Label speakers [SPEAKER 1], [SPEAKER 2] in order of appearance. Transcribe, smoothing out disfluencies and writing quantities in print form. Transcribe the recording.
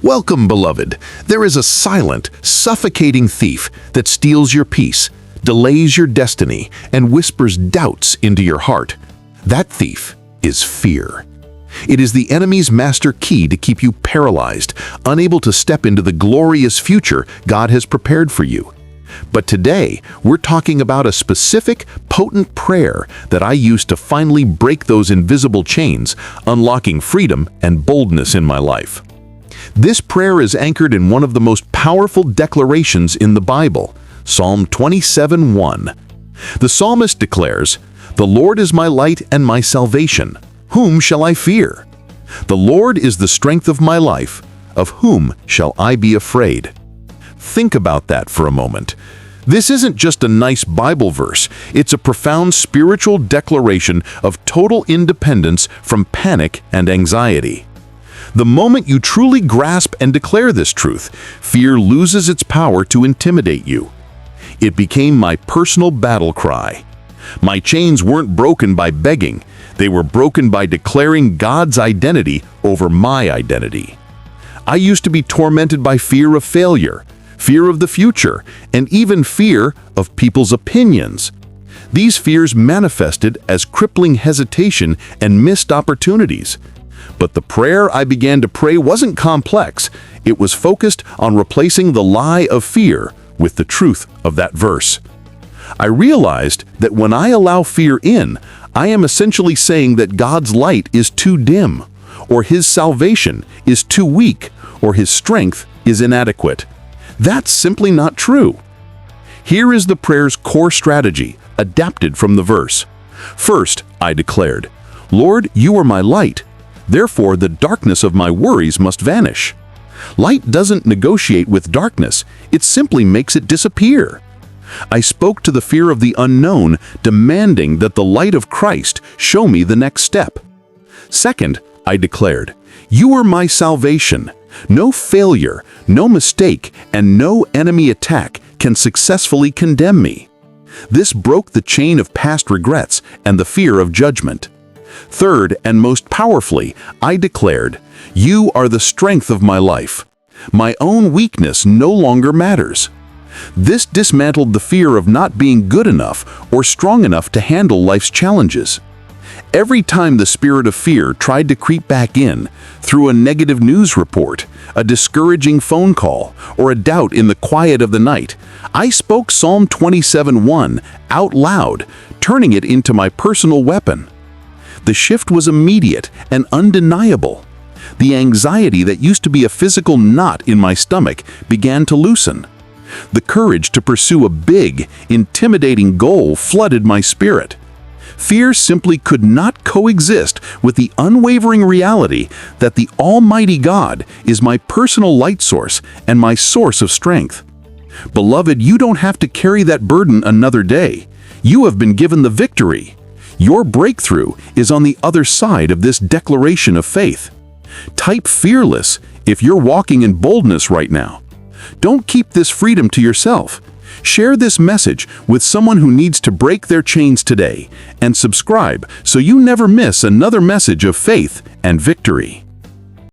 [SPEAKER 1] Welcome, beloved. There is a silent, suffocating thief that steals your peace, delays your destiny, and whispers doubts into your heart. That thief is fear. It is the enemy's master key to keep you paralyzed, unable to step into the glorious future God has prepared for you. But today, we're talking about a specific, potent prayer that I used to finally break those invisible chains, unlocking freedom and boldness in my life. This prayer is anchored in one of the most powerful declarations in the Bible, Psalm 27:1. The psalmist declares, "The Lord is my light and my salvation. Whom shall I fear? The Lord is the strength of my life. Of whom shall I be afraid?" Think about that for a moment. This isn't just a nice Bible verse. It's a profound spiritual declaration of total independence from panic and anxiety. The moment you truly grasp and declare this truth, fear loses its power to intimidate you. It became my personal battle cry. My chains weren't broken by begging. They were broken by declaring God's identity over my identity. I used to be tormented by fear of failure, fear of the future, and even fear of people's opinions. These fears manifested as crippling hesitation and missed opportunities. But the prayer I began to pray wasn't complex. It was focused on replacing the lie of fear with the truth of that verse. I realized that when I allow fear in, I am essentially saying that God's light is too dim, or His salvation is too weak, or His strength is inadequate. That's simply not true. Here is the prayer's core strategy, adapted from the verse. First, I declared, "Lord, you are my light. Therefore, the darkness of my worries must vanish." Light doesn't negotiate with darkness, it simply makes it disappear. I spoke to the fear of the unknown, demanding that the light of Christ show me the next step. Second, I declared, "You are my salvation. No failure, no mistake, and no enemy attack can successfully condemn me." This broke the chain of past regrets and the fear of judgment. Third, and most powerfully, I declared, "You are the strength of my life. My own weakness no longer matters." This dismantled the fear of not being good enough or strong enough to handle life's challenges. Every time the spirit of fear tried to creep back in, through a negative news report, a discouraging phone call, or a doubt in the quiet of the night, I spoke Psalm 27:1 out loud, turning it into my personal weapon. The shift was immediate and undeniable. The anxiety that used to be a physical knot in my stomach began to loosen. The courage to pursue a big, intimidating goal flooded my spirit. Fear simply could not coexist with the unwavering reality that the Almighty God is my personal light source and my source of strength. Beloved, you don't have to carry that burden another day. You have been given the victory. Your breakthrough is on the other side of this declaration of faith. Type fearless if you're walking in boldness right now. Don't keep this freedom to yourself. Share this message with someone who needs to break their chains today, and subscribe so you never miss another message of faith and victory.